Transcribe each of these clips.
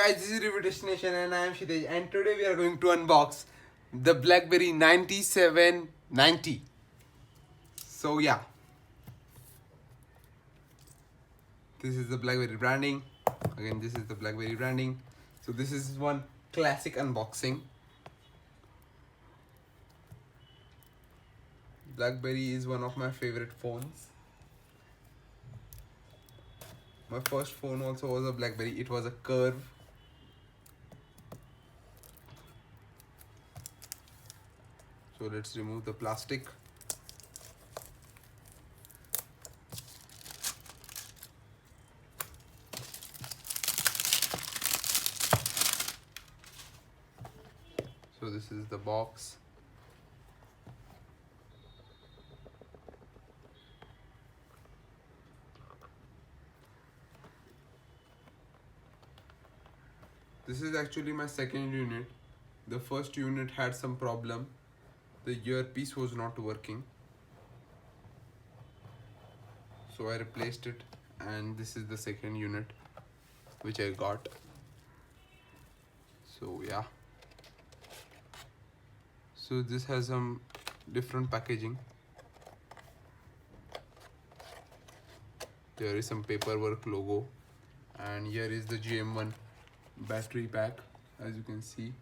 guys, this is Review Destination and I am Shitesh, and today we are going to unbox the Blackberry 9790. So yeah, this is the Blackberry branding. Again, this is the Blackberry branding. So this is one classic unboxing. Blackberry is one of my favorite phones. My first phone also was a Blackberry. It was a Curve. So let's remove the plastic. So this is the box. This is actually my second unit. The first unit had some problem. The earpiece was not working. So I replaced it, and this is the second unit which I got. So yeah. So this has some different packaging. There is some paperwork logo, and here is the GM1 battery pack, as you can see.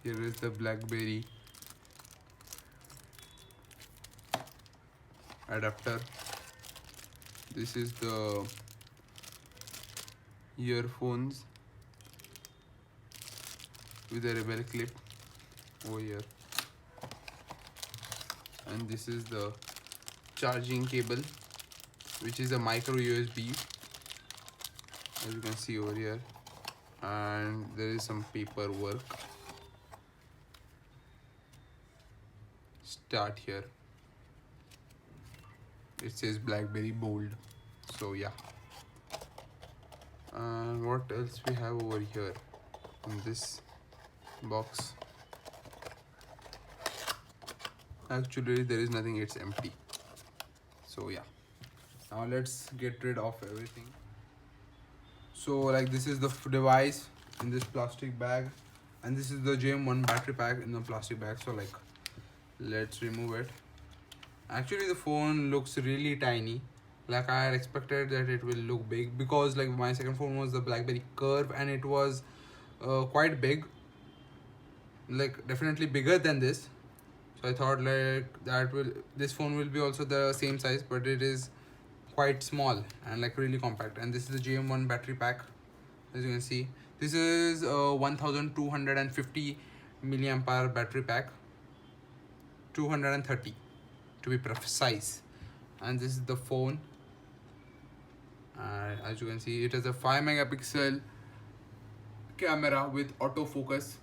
Here is the Blackberry adapter. This is the earphones with a rebel clip over here, and this is the charging cable, which is a micro USB, as you can see over here, and there is some paperwork. Start here. It says Blackberry bold. So yeah. And what else we have over here in this box? Actually there is nothing, it's empty. So yeah, now let's get rid of everything. So like, this is the device in this plastic bag, and this is the GM1 battery pack in the plastic bag. So like, let's remove it. Actually the phone looks really tiny. Like, I had expected that it will look big, because like my second phone was the Blackberry Curve, and it was quite big, like definitely bigger than this. So I thought like this phone will be also the same size, but it is quite small and like really compact. And this is the GM1 battery pack, as you can see. This is a 1250 milliamp hour battery pack, 230 to be precise. And this is the phone. As you can see, it has a 5 megapixel camera with autofocus,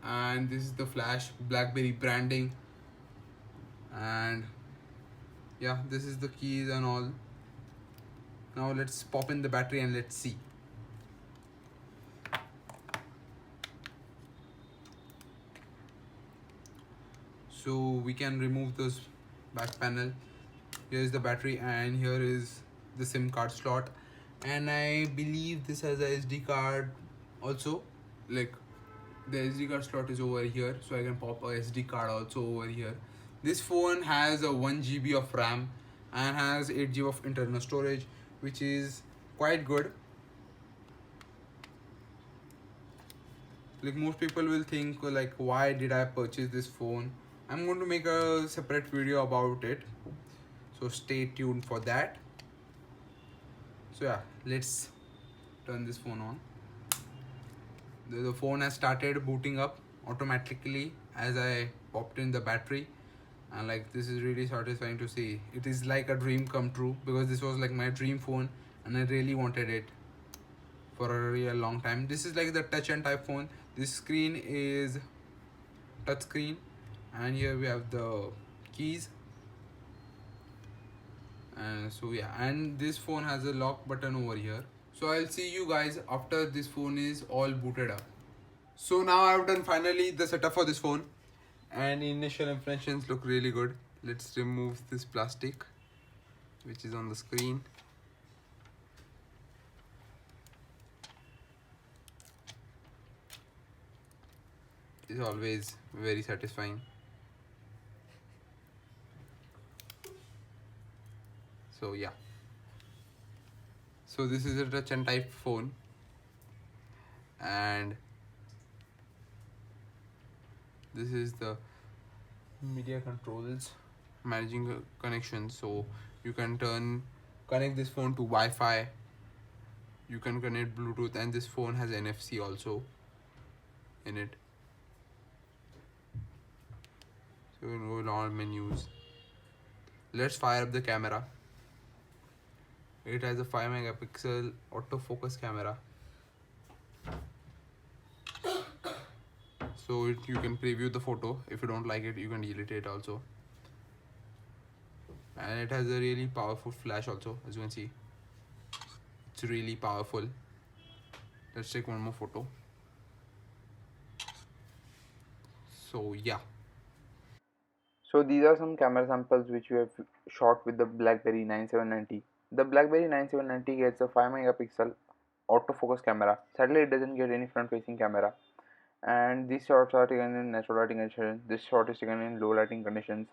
and this is the flash, Blackberry branding, and yeah, this is the keys and all. Now let's pop in the battery and let's see. So we can remove this back panel. Here is the battery, and here is the SIM card slot, and I believe this has a SD card also. Like, the SD card slot is over here, so I can pop a SD card also over here. This phone has a 1 GB of RAM and has 8 GB of internal storage, which is quite good. Like, most people will think like, why did I purchase this phone? I'm going to make a separate video about it, so stay tuned for that. So yeah, let's turn this phone on. The phone has started booting up automatically as I popped in the battery, and like, this is really satisfying to see. It is like a dream come true, because this was like my dream phone and I really wanted it for a real long time. This is like the touch and type phone. This screen is touch screen, and here we have the keys. So yeah, and this phone has a lock button over here. So I'll see you guys after this phone is all booted up. So now I've done finally the setup for this phone, and initial impressions look really good. Let's remove this plastic which is on the screen. is always very satisfying. So yeah, so this is a touch and type phone, and this is the media controls, managing connection. So you can connect this phone to Wi-Fi, you can connect Bluetooth, and this phone has NFC also in it. So you can go in all menus. Let's fire up the camera. It has a 5 megapixel autofocus camera. So you can preview the photo. If you don't like it, you can delete it also. And it has a really powerful flash also, as you can see. It's really powerful. Let's take one more photo. So yeah. So these are some camera samples which we have shot with the Blackberry 9790. The Blackberry 9790 gets a 5 megapixel autofocus camera. Sadly, it doesn't get any front facing camera. And these shots are taken in natural lighting conditions. This shot is taken in low lighting conditions,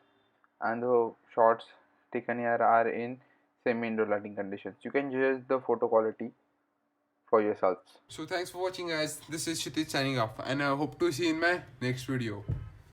and the shots taken here are in semi indoor lighting conditions. You can judge the photo quality for yourselves. So thanks for watching, guys. This is Kshitij signing off, and I hope to see you in my next video.